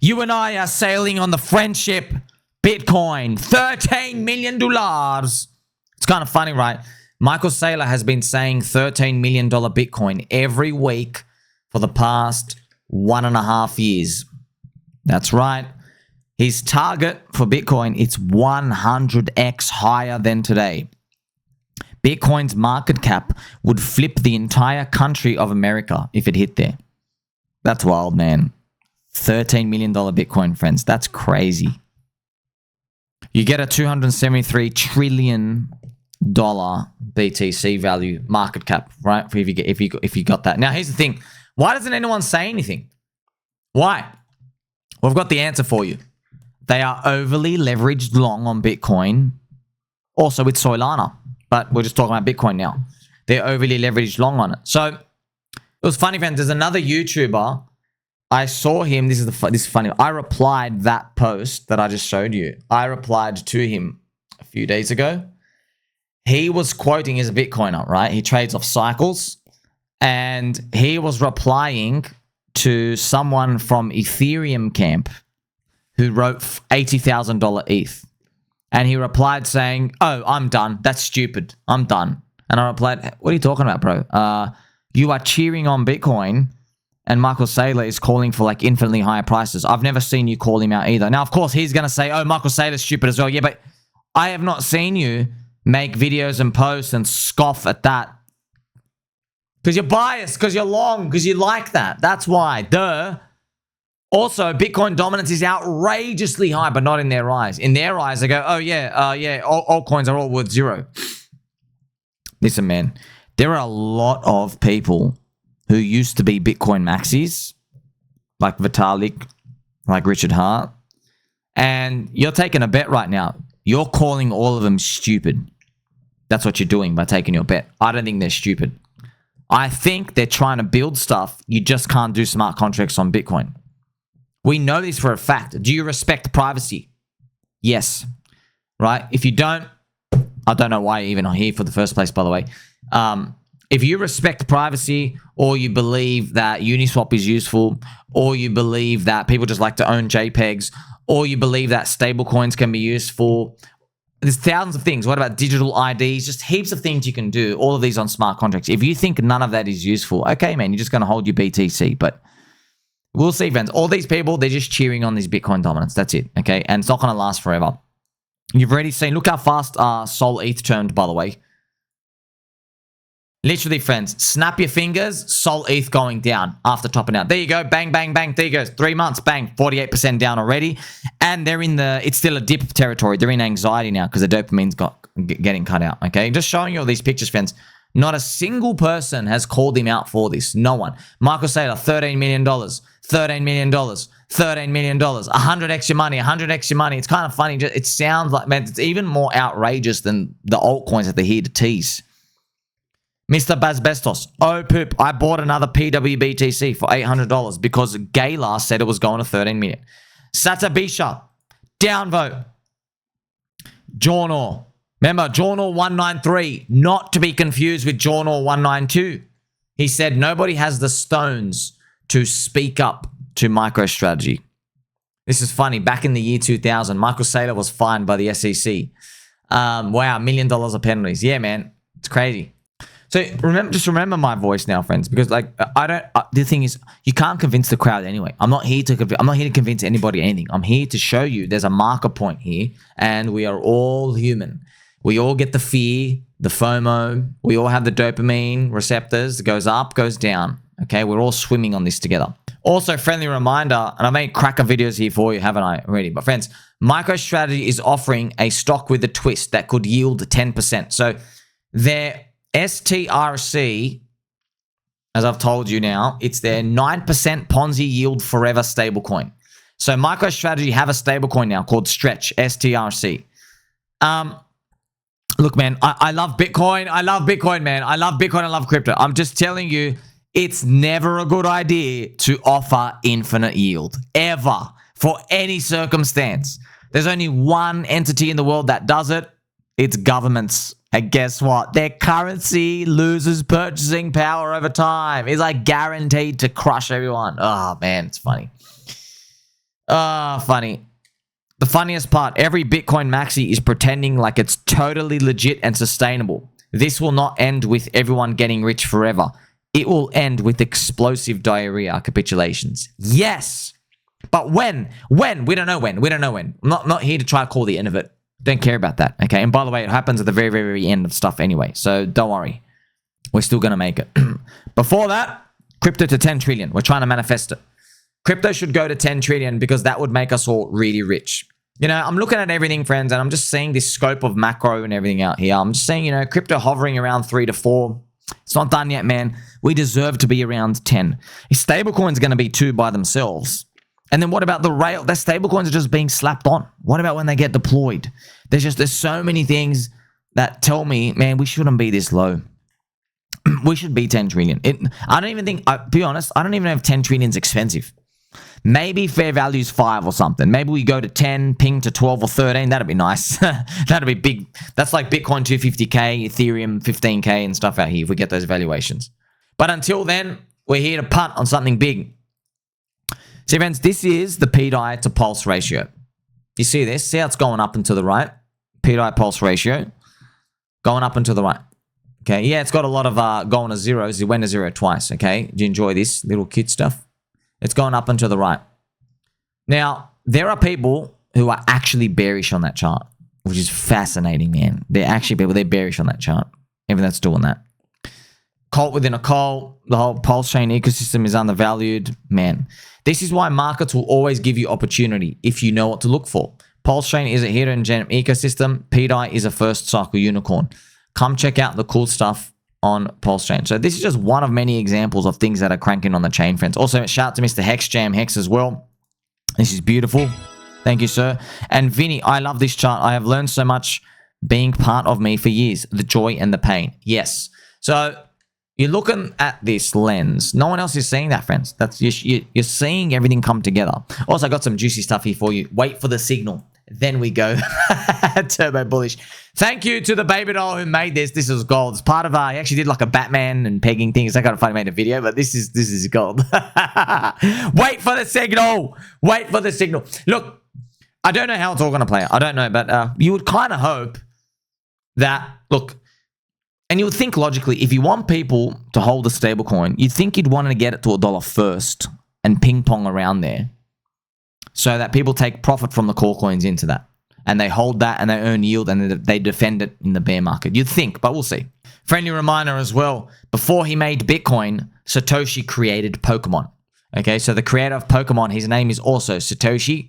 You and I are sailing on the friendship Bitcoin. $13 million. It's kind of funny, right? Michael Saylor has been saying $13 million Bitcoin every week for the past 1.5 years. That's right. His target for Bitcoin, it's 100x higher than today. Bitcoin's market cap would flip the entire country of America if it hit there. That's wild, man. $13 million Bitcoin, friends. That's crazy. You get a $273 trillion BTC value market cap, right? If you got that. Now, here's the thing. Why doesn't anyone say anything? Why? We've got the answer for you. They are overly leveraged long on Bitcoin. Also with Solana. But we're just talking about Bitcoin now. They're overly leveraged long on it. So, it was funny, friends. There's another YouTuber. I saw him. This is funny. I replied that post that I just showed you. I replied to him a few days ago. He was quoting his Bitcoiner, right? He trades off cycles. And he was replying to someone from Ethereum camp who wrote $80,000 ETH. And he replied saying, "Oh, I'm done. That's stupid. I'm done." And I replied, "What are you talking about, bro? You are cheering on Bitcoin and Michael Saylor is calling for like infinitely higher prices. I've never seen you call him out either." Now, of course, he's going to say, "Oh, Michael Saylor's stupid as well." Yeah, but I have not seen you make videos and posts and scoff at that. Because you're biased, because you're long, because you like that. That's why. Duh. Also, Bitcoin dominance is outrageously high, but not in their eyes. In their eyes, they go, "Oh, yeah, all coins are all worth zero." Listen, man, there are a lot of people who used to be Bitcoin maxis, like Vitalik, like Richard Hart, and you're taking a bet right now. You're calling all of them stupid. That's what you're doing by taking your bet. I don't think they're stupid. I think they're trying to build stuff. You just can't do smart contracts on Bitcoin. We know this for a fact. Do you respect privacy? Yes. Right? If you don't, I don't know why you're even here for the first place, by the way. If you respect privacy, or you believe that Uniswap is useful, or you believe that people just like to own JPEGs, or you believe that stablecoins can be useful, there's thousands of things. What about digital IDs? Just heaps of things you can do. All of these on smart contracts. If you think none of that is useful, okay, man, you're just going to hold your BTC. But we'll see, friends. All these people, they're just cheering on this Bitcoin dominance. That's it, okay? And it's not going to last forever. You've already seen, look how fast Sol ETH turned, by the way. Literally, friends, snap your fingers, Sol ETH going down after topping out. There you go, bang, bang, bang. There you go, 3 months, bang, 48% down already. And they're in it's still a dip territory. They're in anxiety now because the dopamine's getting cut out, okay? Just showing you all these pictures, friends. Not a single person has called him out for this. No one. Michael Saylor, $13 million, $13 million, $13 million, 100x your money, 100x your money. It's kind of funny. It sounds like, man, it's even more outrageous than the altcoins that they're here to tease. Mr. Bazbestos, oh poop, I bought another PWBTC for $800 because Galar said it was going to 13 million. Satabisha, downvote. Jornor, remember Jornor193, not to be confused with Jornor192. He said nobody has the stones to speak up to MicroStrategy. This is funny. Back in the year 2000, Michael Saylor was fined by the SEC. Wow, $1 million of penalties. Yeah, man, it's crazy. So just remember my voice now, friends, because like the thing is, you can't convince the crowd anyway. I'm not here to convince anybody anything. I'm here to show you there's a marker point here, and we are all human. We all get the fear, the FOMO. We all have the dopamine receptors. It goes up, goes down. Okay, we're all swimming on this together. Also, friendly reminder, and I made cracker videos here for you, haven't I already? But friends, MicroStrategy is offering a stock with a twist that could yield 10%. So their STRC, as I've told you now, it's their 9% Ponzi yield forever stablecoin. So MicroStrategy have a stablecoin now called Stretch, STRC. Look, man, I love Bitcoin. I love Bitcoin, man. I love Bitcoin. I love crypto. I'm just telling you, it's never a good idea to offer infinite yield, ever, for any circumstance. There's only one entity in the world that does it. It's governments. And guess what? Their currency loses purchasing power over time. It's like guaranteed to crush everyone. Oh, man, it's funny. Funny. The funniest part, every Bitcoin maxi is pretending like it's totally legit and sustainable. This will not end with everyone getting rich forever. It will end with explosive diarrhea capitulations. Yes. But when? When? We don't know when. We don't know when. I'm not here to try to call the end of it. Don't care about that. Okay. And by the way, it happens at the very, very, very end of stuff anyway. So don't worry. We're still going to make it. Before that, crypto to 10 trillion. We're trying to manifest it. Crypto should go to 10 trillion because that would make us all really rich. You know, I'm looking at everything, friends, and I'm just seeing this scope of macro and everything out here. I'm just saying, you know, crypto hovering around 3 to 4. It's not done yet, man. We deserve to be around 10. Stablecoins are going to be 2 by themselves. And then what about the rail? Their stablecoins are just being slapped on. What about when they get deployed? There's so many things that tell me, man, we shouldn't be this low. We should be 10 trillion. I don't even think, to be honest, I don't even know if 10 trillion is expensive. Maybe fair value is 5 or something. Maybe we go to 10, ping to 12 or 13. That'd be nice. That'd be big. That's like Bitcoin 250K, Ethereum 15K and stuff out here if we get those valuations. But until then, we're here to punt on something big. See, friends, this is the pDAI to pulse ratio. You see this? See how it's going up and to the right? pDAI pulse ratio. Going up and to the right. Okay, yeah, it's got a lot of going to zeros. It went to 0 twice, okay? Do you enjoy this little cute stuff? It's going up and to the right. Now, there are people who are actually bearish on that chart, which is fascinating, man. They're actually people, they're bearish on that chart. Even that's doing that. Cult within a cult. The whole PulseChain ecosystem is undervalued. Man, this is why markets will always give you opportunity if you know what to look for. PulseChain is a hidden gem ecosystem. pDAI is a first cycle unicorn. Come check out the cool stuff on PulseChain. So this is just one of many examples of things that are cranking on the chain, friends. Also, shout out to Mr. HexJamHex as well. This is beautiful. Thank you, sir. And Vinnie, I love this chart. I have learned so much being part of me for years. The joy and the pain. Yes. So you're looking at this lens. No one else is seeing that, friends. That's you're seeing everything come together. Also, I got some juicy stuff here for you. Wait for the signal. Then we go. Turbo bullish. Thank you to the baby doll who made this. This is gold. It's part of he actually did like a Batman and pegging things. I kind of funny made a video, but this is gold. Wait for the signal. Wait for the signal. Look, I don't know how it's all going to play out. I don't know, but you would kind of hope that, look, and you would think logically, if you want people to hold a stable coin, you'd think you'd want to get it to $1 first and ping pong around there so that people take profit from the core coins into that. And they hold that and they earn yield and they defend it in the bear market. You'd think, but we'll see. Friendly reminder as well, before he made Bitcoin, Satoshi created Pokemon. Okay, so the creator of Pokemon, his name is also Satoshi.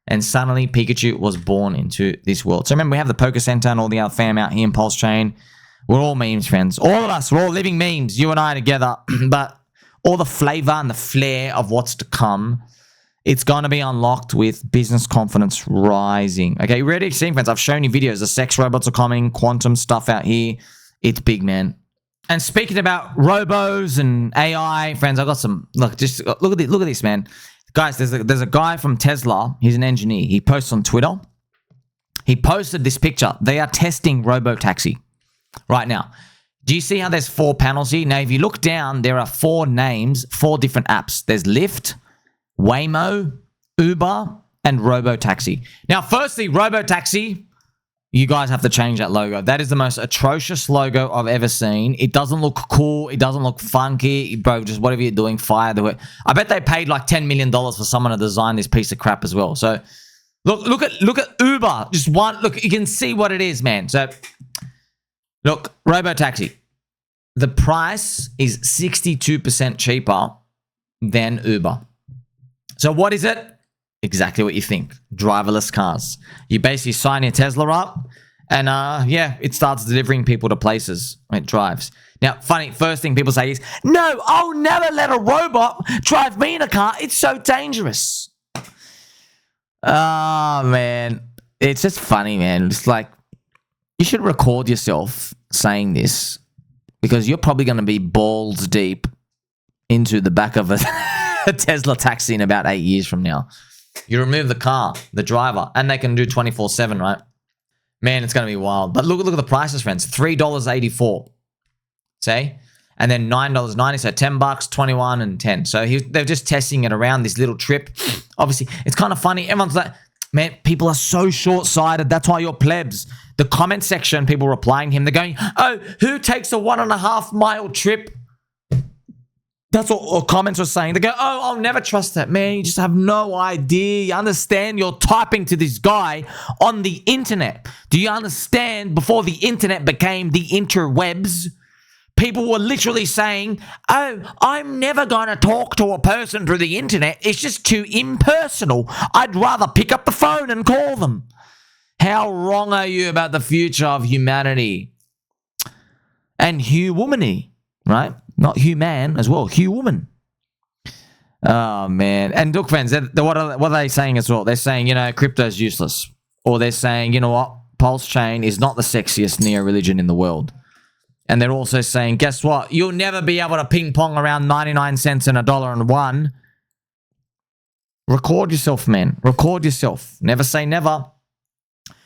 And suddenly Pikachu was born into this world. So remember, we have the Poker Center and all the other fam out here in PulseChain. We're all memes, friends. All of us, we're all living memes, you and I together. But all the flavor and the flair of what's to come, it's going to be unlocked with business confidence rising. Okay, you ready to see, friends? I've shown you videos. The sex robots are coming, quantum stuff out here. It's big, man. And speaking about robos and AI, friends, I got some. Look, just look at this, man. Guys, there's a guy from Tesla. He's an engineer. He posts on Twitter. He posted this picture. They are testing RoboTaxi right now. Do you see how there's 4 panels here? Now, if you look down, there are 4 names, 4 different apps. There's Lyft, Waymo, Uber, and RoboTaxi. Now, firstly, RoboTaxi, you guys have to change that logo. That is the most atrocious logo I've ever seen. It doesn't look cool. It doesn't look funky. Bro, just whatever you're doing, fire the way. I bet they paid like $10 million for someone to design this piece of crap as well. So, look at Uber. Just one. Look, you can see what it is, man. So, look, RoboTaxi. The price is 62% cheaper than Uber. So what is it? Exactly what you think. Driverless cars. You basically sign your Tesla up and yeah, it starts delivering people to places. It drives. Now, funny, first thing people say is, no, I'll never let a robot drive me in a car. It's so dangerous. Oh, man. It's just funny, man. It's like, you should record yourself saying this because you're probably going to be balls deep into the back of a Tesla taxi in about 8 years from now. You remove the car, the driver, and they can do 24/7, right? Man, it's going to be wild. But look at the prices, friends. $3.84. Say? And then $9.90, so $10, 21 and 10. So they're just testing it around this little trip. Obviously, it's kind of funny. Everyone's like, man, people are so short-sighted. That's why you're plebs. The comment section, people replying to him, they're going, oh, who takes a 1.5 mile trip? That's what all comments were saying. They go, oh, I'll never trust that. Man, you just have no idea. You understand you're typing to this guy on the internet. Do you understand before the internet became the interwebs? People were literally saying, oh, I'm never going to talk to a person through the internet. It's just too impersonal. I'd rather pick up the phone and call them. How wrong are you about the future of humanity? And humanity, right? Not human as well, human. Oh, man. And look, friends, what are they saying as well? They're saying, crypto's useless. Or they're saying, you know what? PulseChain is not the sexiest neo-religion in the world. And they're also saying, guess what? You'll never be able to ping pong around 99 cents and $1.01. Record yourself, man. Record yourself. Never say never.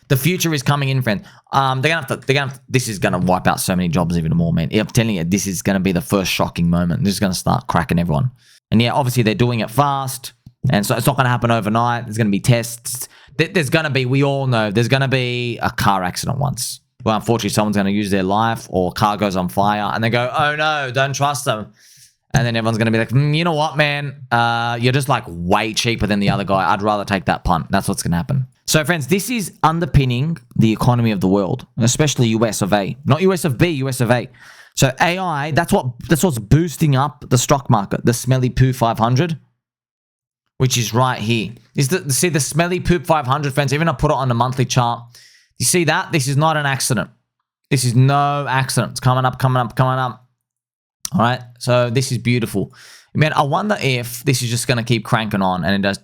The future is coming in, friend. This is gonna wipe out so many jobs even more, man. I'm telling you, this is gonna be the first shocking moment. This is gonna start cracking everyone. And yeah, obviously they're doing it fast. And so it's not gonna happen overnight. There's gonna be tests. There's gonna be, we all know, there's gonna be a car accident once. Well, unfortunately, someone's going to use their life or car goes on fire and they go, oh no, don't trust them. And then everyone's going to be like, you know what, man? You're just like way cheaper than the other guy. I'd rather take that punt. That's what's going to happen. So friends, this is underpinning the economy of the world, especially US of A. Not US of B, US of A. So AI, that's what's boosting up the stock market, the smelly poo 500, which is right here. See the smelly poop 500, friends? Even I put it on the monthly chart. You see that? This is not an accident. This is no accident. It's coming up, coming up, coming up. All right. So this is beautiful. Man, I wonder if this is just going to keep cranking on and it does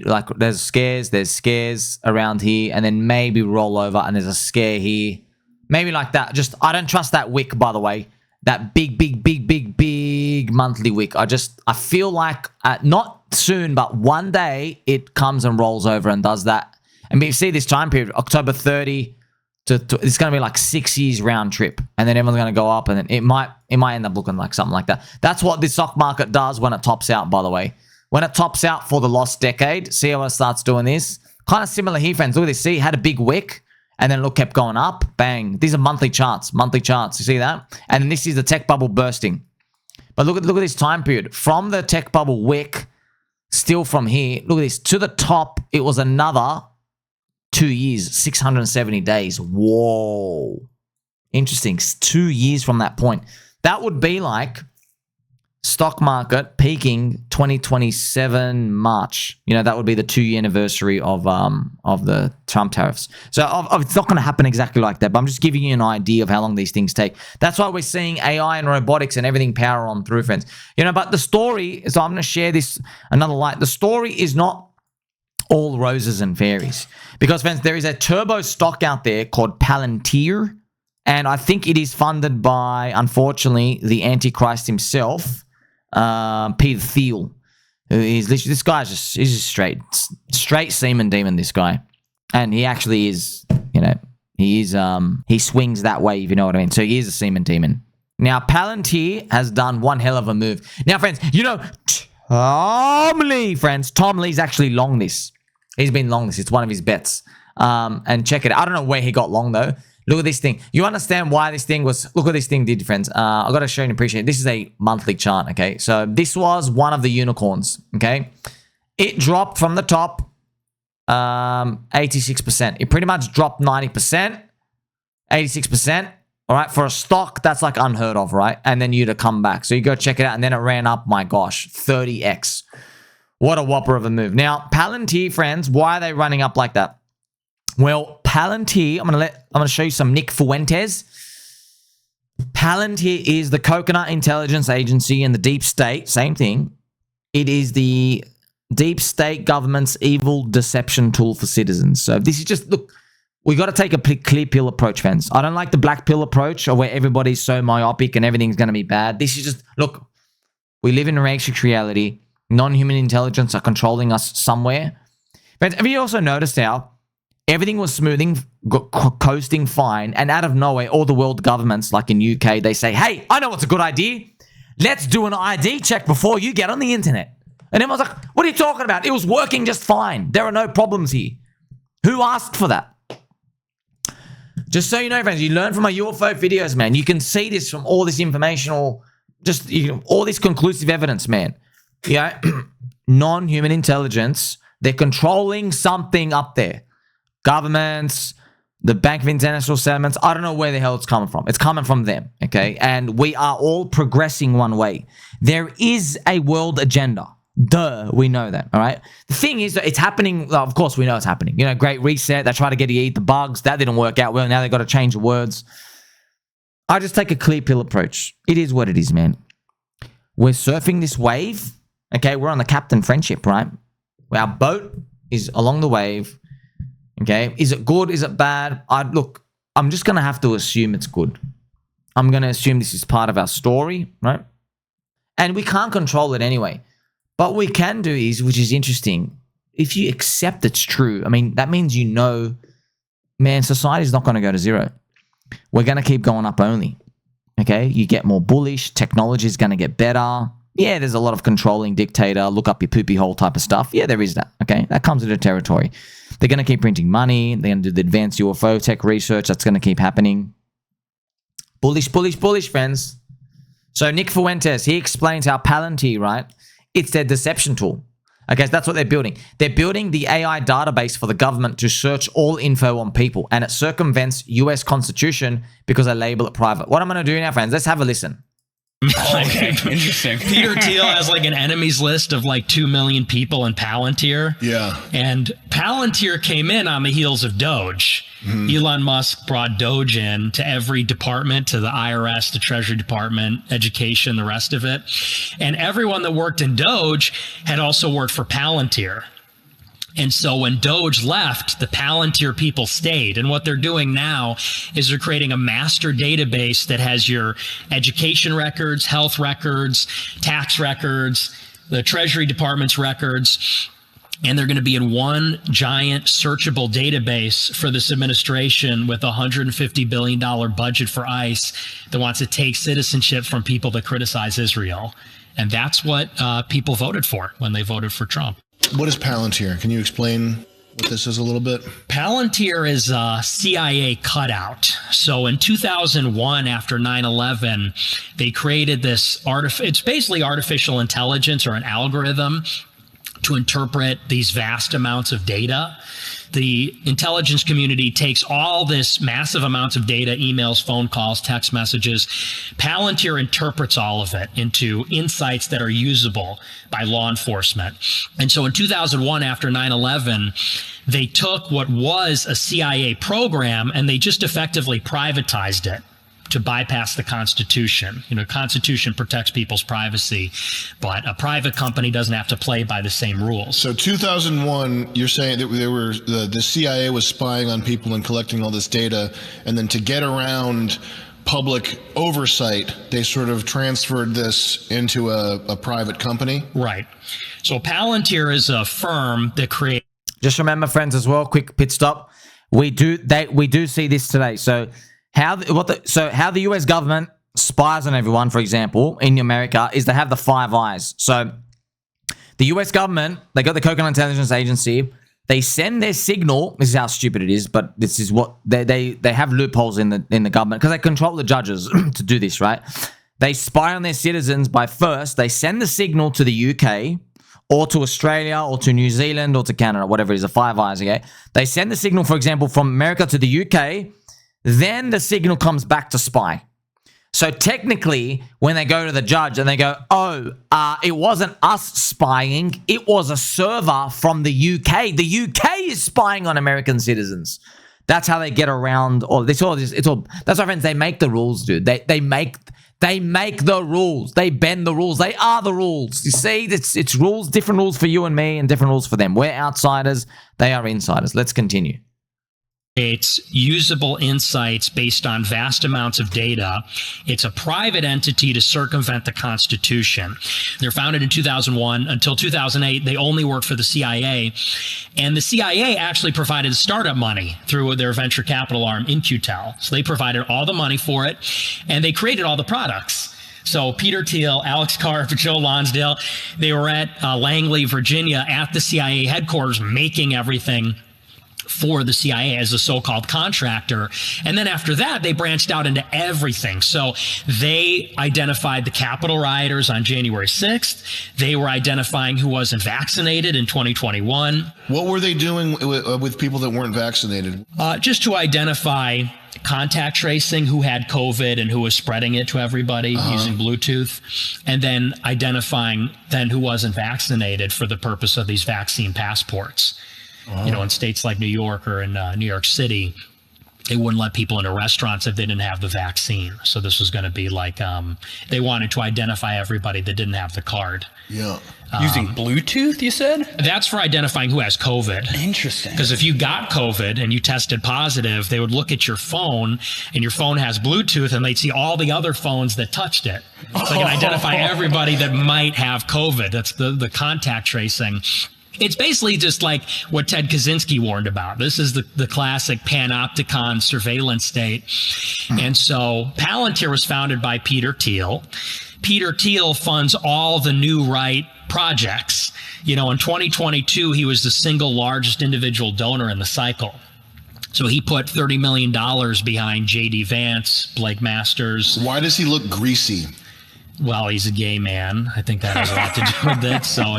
like there's scares around here and then maybe roll over and there's a scare here. Maybe like that. Just, I don't trust that wick, by the way. That big monthly wick. I feel like not soon, but one day it comes and rolls over and does that. And you see this time period, October 30 to it's going to be like 6 years round trip. And then everyone's going to go up and then it might end up looking like something like that. That's what the stock market does when it tops out, by the way. When it tops out for the lost decade, see how it starts doing this? Kind of similar here, friends. Look at this. See, it had a big wick and then look, kept going up. Bang. These are monthly charts. Monthly charts. You see that? And then this is the tech bubble bursting. But look at this time period. From the tech bubble wick, still from here, look at this. To the top, it was another 2 years, 670 days. Whoa. Interesting. 2 years from that point. That would be like stock market peaking 2027 March. That would be the 2-year anniversary of the Trump tariffs. So it's not going to happen exactly like that, but I'm just giving you an idea of how long these things take. That's why we're seeing AI and robotics and everything power on through, friends. But the story, so I'm going to share this another light. The story is not all roses and fairies. Because, friends, there is a turbo stock out there called Palantir, and I think it is funded by, unfortunately, the Antichrist himself, Peter Thiel. This guy's just straight semen demon, this guy. And he actually is, he swings that way, if you know what I mean. So he is a semen demon. Now, Palantir has done one hell of a move. Now, friends, Tom Lee's actually long this. He's been long this. It's one of his bets. And check it out. I don't know where he got long, though. Look at this thing. You understand why this thing was... Look what this thing did, friends. I've got to show you and appreciate it. This is a monthly chart, okay? So this was one of the unicorns, okay? It dropped from the top 86%. It pretty much dropped 90%. 86%. All right? For a stock, that's like unheard of, right? And then you'd have come back. So you go check it out. And then it ran up, my gosh, 30x. What a whopper of a move. Now, Palantir, friends, why are they running up like that? Well, Palantir, I'm gonna show you some Nick Fuentes. Palantir is the coconut intelligence agency and the deep state, same thing. It is the deep state government's evil deception tool for citizens. So this is just, look, we got to take a clear pill approach, friends. I don't like the black pill approach or where everybody's so myopic and everything's going to be bad. This is just, look, we live in a matrix reality. Non-human intelligence are controlling us somewhere. But have you also noticed how Everything was smoothing, coasting fine. And out of nowhere, all the world governments, like in UK, they say, hey, I know what's a good idea. Let's do an ID check before you get on the internet. And everyone's like, what are you talking about? It was working just fine. There are no problems here. Who asked for that? Just so you know, friends, you learn from my UFO videos, man. You can see this from all this informational, just all this conclusive evidence, man. Yeah, non-human intelligence. They're controlling something up there. Governments, the Bank of International Settlements. I don't know where the hell it's coming from. It's coming from them, okay? And we are all progressing one way. There is a world agenda. Duh, we know that, all right? The thing is that it's happening. Of course, we know it's happening. Great reset. They try to get you to eat the bugs. That didn't work out well. Now they've got to change the words. I just take a clear pill approach. It is what it is, man. We're surfing this wave, okay? We're on the captain friendship, right? Our boat is along the wave, okay? Is it good? Is it bad? Look, I'm just going to have to assume it's good. I'm going to assume this is part of our story, right? And we can't control it anyway. But what we can do is, which is interesting, if you accept it's true, I mean, that means man, society's not going to go to zero. We're going to keep going up only, okay? You get more bullish. Technology is going to get better. Yeah, there's a lot of controlling dictator, look up your poopy hole type of stuff. Yeah, there is that, okay? That comes with the territory. They're going to keep printing money. They're going to do the advanced UFO tech research. That's going to keep happening. Bullish, bullish, bullish, friends. So Nick Fuentes, he explains how Palantir, right? It's their deception tool. Okay, so that's what they're building. They're building the AI database for the government to search all info on people, and it circumvents US Constitution because they label it private. What I'm going to do now, friends, let's have a listen. Okay, interesting. Peter Thiel has like an enemies list of like 2 million people in Palantir. Yeah. And Palantir came in on the heels of Doge. Elon Musk brought Doge in to every department, to the IRS, the Treasury Department, education, the rest of it. And everyone that worked in Doge had also worked for Palantir. And so when Doge left, the Palantir people stayed. And what they're doing now is they're creating a master database that has your education records, health records, tax records, the Treasury Department's records. And they're going to be in one giant searchable database for this administration with a $150 billion budget for ICE that wants to take citizenship from people that criticize Israel. And that's what people voted for when they voted for Trump. What is Palantir? Can you explain what this is a little bit? Palantir is a CIA cutout. So in 2001, after 9/11, they created this it's basically artificial intelligence or an algorithm to interpret these vast amounts of data. The intelligence community takes all this massive amounts of data, emails, phone calls, text messages. Palantir interprets all of it into insights that are usable by law enforcement. And so in 2001, after 9/11, they took what was a CIA program and they just effectively privatized it to bypass the Constitution. Constitution protects people's privacy, but a private company doesn't have to play by the same rules. So 2001, you're saying that the CIA was spying on people and collecting all this data, and then to get around public oversight, they sort of transferred this into a private company? Right. So Palantir is a firm that creates... Just remember, friends, as well, quick pit stop. We do see this today. So how the US government spies on everyone, for example, in America, is they have the 5 eyes. So the US government, they got the Coconut Intelligence Agency. They send their signal. This is how stupid it is, but this is what they have loopholes in the government because they control the judges to do this, right? They spy on their citizens by first they send the signal to the UK or to Australia or to New Zealand or to Canada, whatever it is, the 5 eyes. Okay, they send the signal, for example, from America to the UK. Then the signal comes back to spy. So technically, when they go to the judge and they go, it wasn't us spying, it was a server from the UK. The UK is spying on American citizens. That's how they get around all this. That's why, friends, they make the rules, dude. They make the rules. They bend the rules. They are the rules. You see, it's rules, different rules for you and me and different rules for them. We're outsiders. They are insiders. Let's continue. It's usable insights based on vast amounts of data. It's a private entity to circumvent the Constitution. They're founded in 2001. Until 2008, they only worked for the CIA. And the CIA actually provided startup money through their venture capital arm, In-Q-Tel. So they provided all the money for it, and they created all the products. So Peter Thiel, Alex Karp, Joe Lonsdale, they were at Langley, Virginia, at the CIA headquarters, making everything for the CIA as a so-called contractor. And then after that, they branched out into everything. So they identified the Capitol rioters on January 6th. They were identifying who wasn't vaccinated in 2021. What were they doing with people that weren't vaccinated? Just to identify contact tracing who had COVID and who was spreading it to everybody using Bluetooth, and then identifying then who wasn't vaccinated for the purpose of these vaccine passports. You know, in states like New York or in New York City, they wouldn't let people into restaurants if they didn't have the vaccine. So this was going to be like, they wanted to identify everybody that didn't have the card. Yeah. Using Bluetooth, you said? That's for identifying who has COVID. Interesting. Because if you got COVID and you tested positive, they would look at your phone, and your phone has Bluetooth, and they'd see all the other phones that touched it. So they can identify everybody that might have COVID. That's the contact tracing. It's basically just like what Ted Kaczynski warned about. This is the classic panopticon surveillance state. And so Palantir was founded by Peter Thiel. Peter Thiel funds all the new right projects. You know, in 2022, he was the single largest individual donor in the cycle. So he put $30 million behind J.D. Vance, Blake Masters. Why does he look greasy? Well, he's a gay man. I think that has a lot to do with it. So,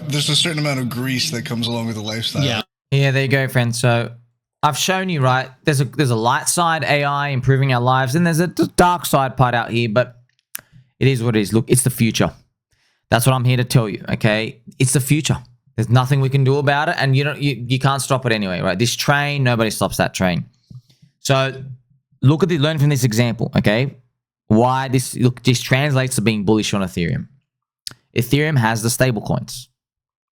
there's a certain amount of grease that comes along with the lifestyle. Yeah. Yeah, there you go, friends. So I've shown you, right? There's a light side, AI improving our lives, and there's a dark side part out here, but it is what it is. Look, it's the future. That's what I'm here to tell you, okay? It's the future. There's nothing we can do about it, and you can't stop it anyway, right? This train, nobody stops that train. So learn from this example, okay? Why this translates to being bullish on Ethereum. Ethereum has the stable coins.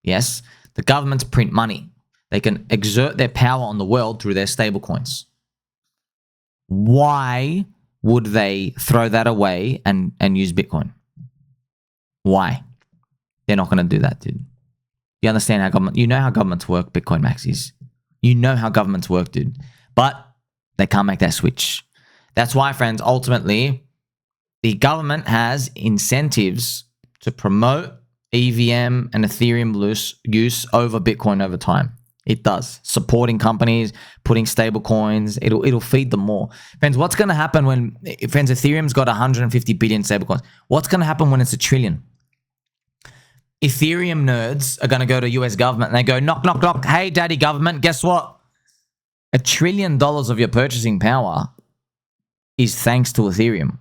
Yes, the governments print money. They can exert their power on the world through their stable coins. Why would they throw that away and use Bitcoin? Why? They're not going to do that, dude. You understand how you know how governments work, Bitcoin maxis. You know how governments work, dude. But they can't make that switch. That's why, friends, ultimately, the government has incentives to promote EVM and Ethereum use over Bitcoin over time. It does. Supporting companies, putting stable coins, it'll feed them more. Friends, what's going to happen when, Ethereum's got 150 billion stable coins. What's going to happen when it's 1 trillion? Ethereum nerds are going to go to US government and they go, knock, knock, knock. Hey, daddy government, guess what? $1 trillion of your purchasing power is thanks to Ethereum.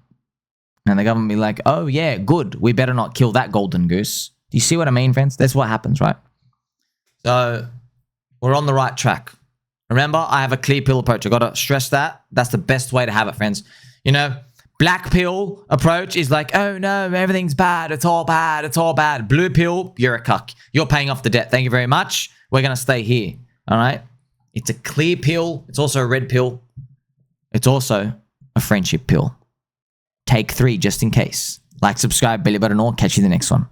And the government be like, oh yeah, good. We better not kill that golden goose. Do you see what I mean, friends? That's what happens, right? So we're on the right track. Remember, I have a clear pill approach. I got to stress that. That's the best way to have it, friends. You know, black pill approach is like, oh no, everything's bad. It's all bad. It's all bad. Blue pill, you're a cuck. You're paying off the debt. Thank you very much. We're going to stay here. All right. It's a clear pill. It's also a red pill. It's also a friendship pill. Take 3 just in case. Like, subscribe, belly button, or catch you in the next one.